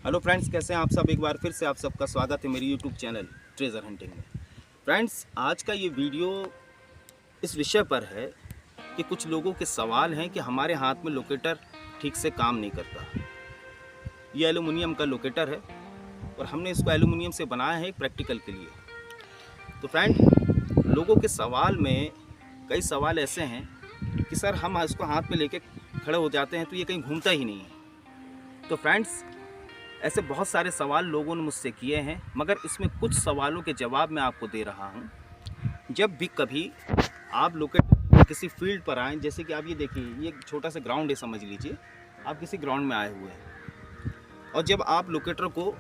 Hello friends, कैसे हैं आप सब। एक बार फिर से आप सबका स्वागत है मेरी यूट्यूब चैनल ट्रेजर हंटिंग में। फ्रेंड्स, आज का ये वीडियो इस विषय पर है कि कुछ लोगों के सवाल हैं कि हमारे हाथ में लोकेटर ठीक से काम नहीं करता। ये एल्युमिनियम का लोकेटर है और हमने इसको एल्युमिनियम से बनाया है एक प्रैक्टिकल के लिए। तो फ्रेंड, लोगों के सवाल में कई सवाल ऐसे हैं कि सर हम इसको हाथ में लेके खड़े हो जाते हैं तो ये कहीं घूमता ही नहीं है। तो फ्रेंड्स, ऐसे बहुत सारे सवाल लोगों ने मुझसे किए हैं, मगर इसमें कुछ सवालों के जवाब मैं आपको दे रहा हूं। जब भी कभी आप लोकेटर किसी फील्ड पर आएँ, जैसे कि आप ये देखिए, ये एक छोटा सा ग्राउंड है, समझ लीजिए आप किसी ग्राउंड में आए हुए हैं और जब आप लोकेटर को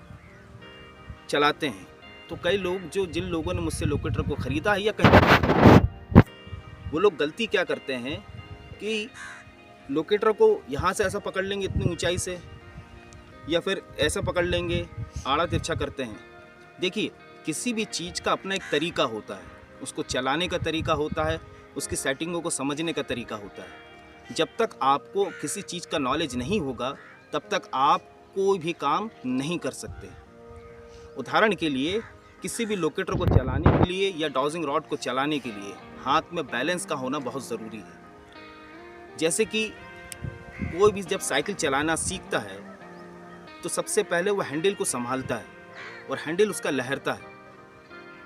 चलाते हैं तो कई लोग, जिन लोगों ने मुझसे लोकेटर को ख़रीदा है या कहीं, वो लोग गलती क्या करते हैं कि लोकेटर को यहाँ से ऐसा पकड़ लेंगे इतनी ऊंचाई से, या फिर ऐसा पकड़ लेंगे, आड़ा तिरछा करते हैं। देखिए, किसी भी चीज़ का अपना एक तरीका होता है, उसको चलाने का तरीका होता है, उसकी सेटिंगों को समझने का तरीका होता है। जब तक आपको किसी चीज़ का नॉलेज नहीं होगा तब तक आप कोई भी काम नहीं कर सकते। उदाहरण के लिए, किसी भी लोकेटर को चलाने के लिए या डाउजिंग रॉड को चलाने के लिए हाथ में बैलेंस का होना बहुत ज़रूरी है। जैसे कि कोई भी जब साइकिल चलाना सीखता है तो सबसे पहले वो हैंडल को संभालता है और हैंडल उसका लहरता है,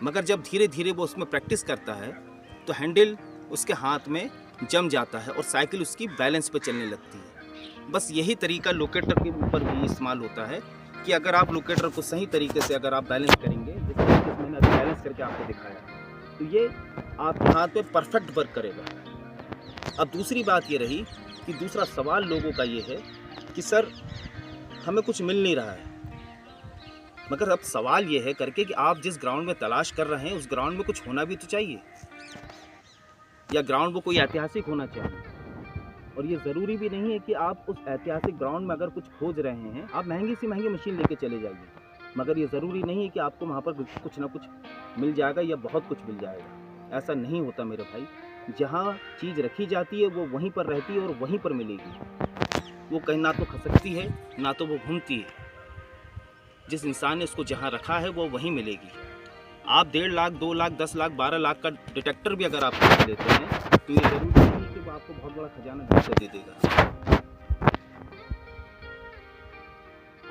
मगर जब धीरे धीरे वो उसमें प्रैक्टिस करता है तो हैंडल उसके हाथ में जम जाता है और साइकिल उसकी बैलेंस पे चलने लगती है। बस यही तरीका लोकेटर के ऊपर भी इस्तेमाल होता है कि अगर आप लोकेटर को सही तरीके से अगर आप बैलेंस करेंगे, जिस तरीके से मैंने अभी बैलेंस करके आपको दिखाया, तो ये आपके हाथ में परफेक्ट वर्क करेगा। अब दूसरी बात ये रही कि दूसरा सवाल लोगों का ये है कि सर हमें कुछ मिल नहीं रहा है। मगर अब सवाल ये है करके कि आप जिस ग्राउंड में तलाश कर रहे हैं उस ग्राउंड में कुछ होना भी तो चाहिए, या ग्राउंड वो कोई ऐतिहासिक होना चाहिए। और ये ज़रूरी भी नहीं है कि आप उस ऐतिहासिक ग्राउंड में अगर कुछ खोज रहे हैं, आप महंगी से महंगी मशीन लेके चले जाइए, मगर ये ज़रूरी नहीं है कि आपको वहाँ पर कुछ ना कुछ मिल जाएगा या बहुत कुछ मिल जाएगा। ऐसा नहीं होता मेरे भाई। जहाँ चीज़ रखी जाती है वो वहीं पर रहती है और वहीं पर मिलेगी। वो कहीं ना तो खसकती है ना तो वो घूमती है। जिस इंसान ने उसको जहाँ रखा है वो वहीं मिलेगी। आप 1.5 लाख, 2 लाख, 10 लाख, 12 लाख का डिटेक्टर भी अगर आप खरीद लेते हैं तो ये जरूरी नहीं है कि वो आपको बहुत बड़ा खजाना ढूंढ कर दे देगा।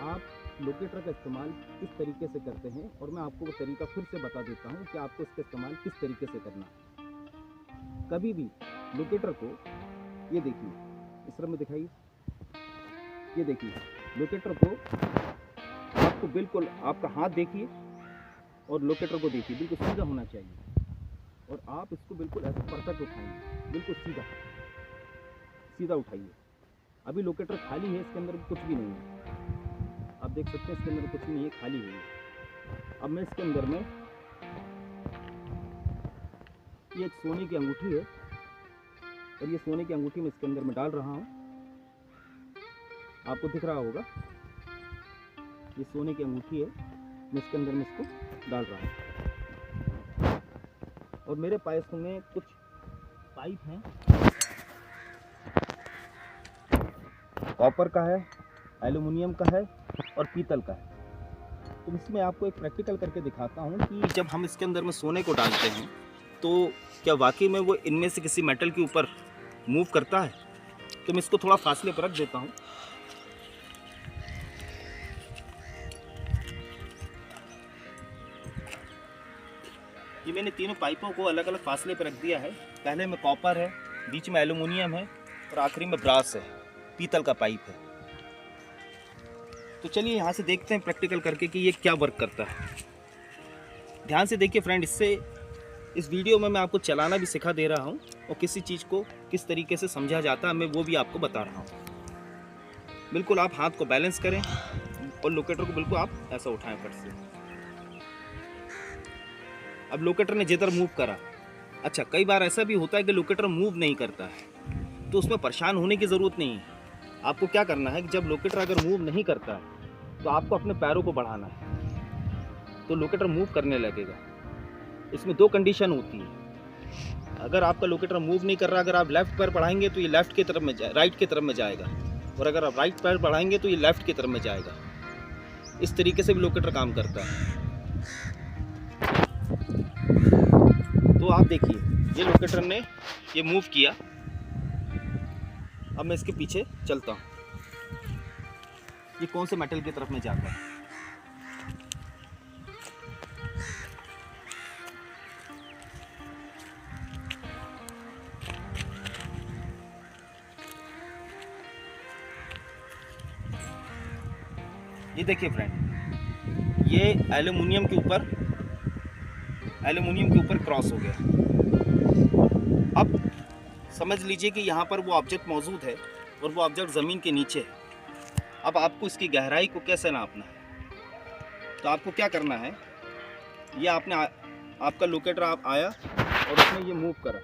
आप लोकेटर का इस्तेमाल किस तरीके से करते हैं, और मैं आपको वो तरीका फिर से बता देता हूँ कि आपको इसका इस्तेमाल किस तरीके से करना है। कभी भी लोकेटर को, ये देखिए, इस तरह में दिखाइए, ये देखिए, लोकेटर को आपको बिल्कुल, आपका हाथ देखिए और लोकेटर को देखिए, बिल्कुल सीधा होना चाहिए और आप इसको बिल्कुल ऐसे परफेक्ट उठाइए, बिल्कुल सीधा सीधा उठाइए। अभी लोकेटर खाली है, इसके अंदर कुछ भी नहीं है, आप देख सकते हैं इसके अंदर कुछ नहीं है, खाली है। अब मैं इसके अंदर में, ये एक सोने की अंगूठी है और ये सोने की अंगूठी मैं इसके अंदर में डाल रहा हूँ, आपको दिख रहा होगा, ये सोने की अंगूठी है, मैं इसके अंदर में इसको डाल रहा हूँ। और मेरे पास में कुछ पाइप हैं, कॉपर का है, एल्युमिनियम का है और पीतल का है। तो इसमें आपको एक प्रैक्टिकल करके दिखाता हूँ कि जब हम इसके अंदर में सोने को डालते हैं तो क्या वाकई में वो इनमें से किसी मेटल के ऊपर मूव करता है। तो मैं इसको थोड़ा फासले पर रख देता हूँ। ये मैंने तीनों पाइपों को अलग अलग फासले पर रख दिया है। पहले में कॉपर है, बीच में एल्युमिनियम है और आखिरी में ब्रास है, पीतल का पाइप है। तो चलिए यहाँ से देखते हैं प्रैक्टिकल करके कि ये क्या वर्क करता है। ध्यान से देखिए फ्रेंड, इस वीडियो में मैं आपको चलाना भी सिखा दे रहा हूँ और किसी चीज़ को किस तरीके से समझा जाता है मैं वो भी आपको बता रहा हूँ। बिल्कुल आप हाथ को बैलेंस करें और लोकेटर को बिल्कुल आप ऐसा उठाएं फट से। अब लोकेटर ने जिधर मूव करा, अच्छा कई बार ऐसा भी होता है कि लोकेटर मूव नहीं करता है, तो उसमें परेशान होने की ज़रूरत नहीं है। आपको क्या करना है कि जब लोकेटर अगर मूव नहीं करता है तो आपको अपने पैरों को बढ़ाना है, तो लोकेटर मूव करने लगेगा। इसमें 2 कंडीशन होती है। अगर आपका लोकेटर मूव नहीं कर रहा, अगर आप लेफ्ट पैर बढ़ाएंगे तो ये लेफ्ट की तरफ में राइट की तरफ में जाएगा, और अगर आप राइट पैर बढ़ाएंगे तो ये लेफ्ट की तरफ में जाएगा। इस तरीके से भी लोकेटर काम करता है। तो आप देखिए, ये लोकेटर ने ये मूव किया। अब मैं इसके पीछे चलता हूँ, ये कौन से मेटल की तरफ में जाता है। ये देखिए फ्रेंड, ये एल्युमिनियम के ऊपर क्रॉस हो गया। अब समझ लीजिए कि यहाँ पर वो ऑब्जेक्ट मौजूद है और वो ऑब्जेक्ट ज़मीन के नीचे है। अब आपको इसकी गहराई को कैसे नापना है, तो आपको क्या करना है, ये आपका लोकेटर आप आया और उसने ये मूव करा,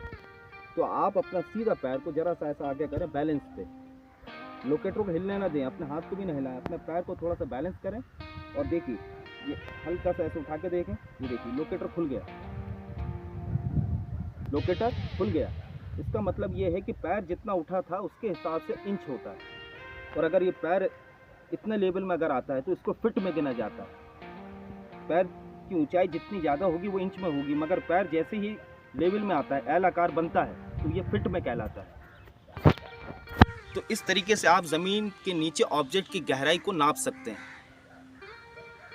तो आप अपना सीधा पैर को जरा सा ऐसा आगे करें बैलेंस पे। लोकेटर को हिलने ना दें, अपने हाथ को भी ना हिलाएं, अपने पैर को थोड़ा सा बैलेंस करें और देखिए ये हल्का सा ऐसे उठा के देखें। ये देखिए लोकेटर खुल गया, लोकेटर खुल गया। इसका मतलब ये है कि पैर जितना उठा था उसके हिसाब से इंच होता है, और अगर ये पैर इतने लेवल में अगर आता है तो इसको फिट में गिना जाता है। पैर की ऊंचाई जितनी ज़्यादा होगी वो इंच में होगी, मगर पैर जैसे ही लेवल में आता है, एल आकार बनता है, तो ये फिट में कहलाता है। तो इस तरीके से आप ज़मीन के नीचे ऑब्जेक्ट की गहराई को नाप सकते हैं।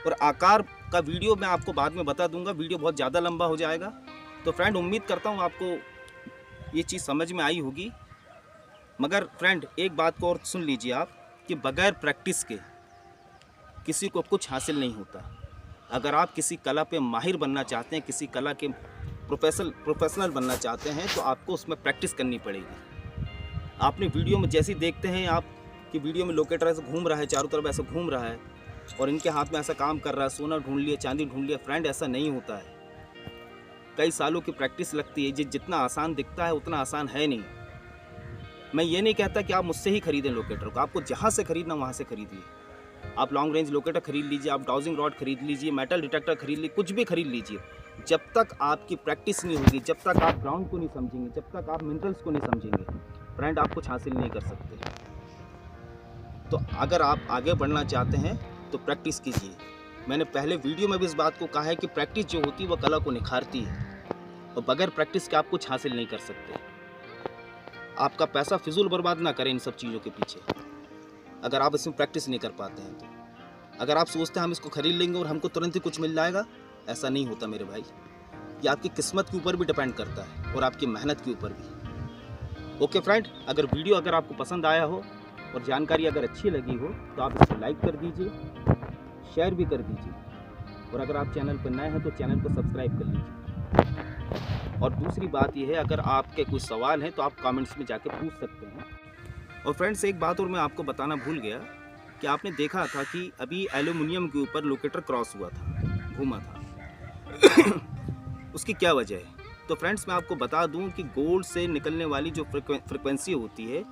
और आकार का वीडियो मैं आपको बाद में बता दूंगा, वीडियो बहुत ज़्यादा लंबा हो जाएगा। तो फ्रेंड उम्मीद करता हूँ आपको ये चीज़ समझ में आई होगी। मगर फ्रेंड एक बात को और सुन लीजिए आप, कि बगैर प्रैक्टिस के किसी को कुछ हासिल नहीं होता। अगर आप किसी कला पे माहिर बनना चाहते हैं, किसी कला के प्रोफेशनल बनना चाहते हैं, तो आपको उसमें प्रैक्टिस करनी पड़ेगी। आपने वीडियो में जैसे ही देखते हैं आप कि वीडियो में लोकेटर ऐसे घूम रहा है, चारों तरफ ऐसे घूम रहा है और इनके हाथ में ऐसा काम कर रहा है, सोना ढूंढ लिया, चांदी ढूंढ लिया। फ्रेंड ऐसा नहीं होता है, कई सालों की प्रैक्टिस लगती है। जितना आसान दिखता है उतना आसान है नहीं। मैं ये नहीं कहता कि आप मुझसे ही खरीदें लोकेटर को, आपको जहाँ से खरीदना वहाँ से खरीदिए। आप लॉन्ग रेंज लोकेटर खरीद लीजिए, आप डाउजिंग रॉड खरीद लीजिए, मेटल डिटेक्टर खरीद लीजिए, कुछ भी खरीद लीजिए। जब तक आपकी प्रैक्टिस नहीं होगी, जब तक आप ग्राउंड को नहीं समझेंगे, जब तक आप मिनरल्स को नहीं समझेंगे, फ्रेंड आप कुछ हासिल नहीं कर सकते। तो अगर आप आगे बढ़ना चाहते हैं तो प्रैक्टिस कीजिए। मैंने पहले वीडियो में भी इस बात को कहा है कि प्रैक्टिस जो होती है वो कला को निखारती है, और बगैर प्रैक्टिस के आप कुछ हासिल नहीं कर सकते। आपका पैसा फिजूल बर्बाद ना करें इन सब चीज़ों के पीछे, अगर आप इसमें प्रैक्टिस नहीं कर पाते हैं तो। अगर आप सोचते हैं हम इसको खरीद लेंगे और हमको तुरंत ही कुछ मिल जाएगा, ऐसा नहीं होता मेरे भाई। ये आपकी किस्मत के ऊपर भी डिपेंड करता है और आपकी मेहनत के ऊपर भी। ओके फ्रेंड, अगर आपको पसंद आया हो और जानकारी अगर अच्छी लगी हो तो आप इसको लाइक कर दीजिए, शेयर भी कर दीजिए, और अगर आप चैनल पर नए हैं तो चैनल को सब्सक्राइब कर लीजिए। और दूसरी बात यह है, अगर आपके कोई सवाल हैं तो आप कमेंट्स में जाके पूछ सकते हैं। और फ्रेंड्स एक बात और मैं आपको बताना भूल गया कि आपने देखा था कि अभी एल्युमिनियम के ऊपर लोकेटर क्रॉस हुआ था, घूमा था। उसकी क्या वजह है? तो फ्रेंड्स मैं आपको बता दूं कि गोल्ड से निकलने वाली जो फ्रिक्वेंसी होती है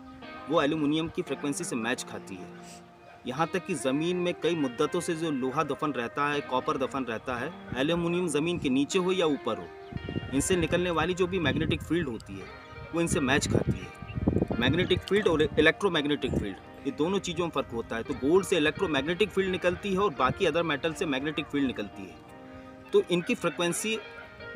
वो एल्युमिनियम की फ्रिक्वेंसी से मैच खाती है। यहाँ तक कि ज़मीन में कई मुद्दतों से जो लोहा दफन रहता है, कॉपर दफन रहता है, एल्युमिनियम ज़मीन के नीचे हो या ऊपर हो, इनसे निकलने वाली जो भी मैग्नेटिक फील्ड होती है वो इनसे मैच खाती है। मैग्नेटिक फील्ड और इलेक्ट्रोमैग्नेटिक फील्ड, ये दोनों चीज़ों में फ़र्क होता है। तो गोल्ड से इलेक्ट्रोमैग्नेटिक फील्ड निकलती है और बाकी अदर मेटल से मैग्नेटिक फील्ड निकलती है। तो इनकी फ्रिक्वेंसी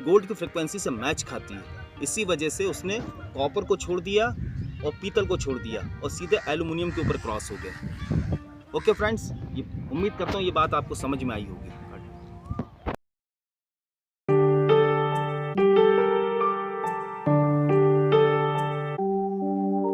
गोल्ड की फ्रिक्वेंसी से मैच खाती है। इसी वजह से उसने कॉपर को छोड़ दिया और पीतल को छोड़ दिया और सीधे एल्युमिनियम के ऊपर क्रॉस हो गया। ओके फ्रेंड्स, ये उम्मीद करता हूँ ये बात आपको समझ में आई होगी।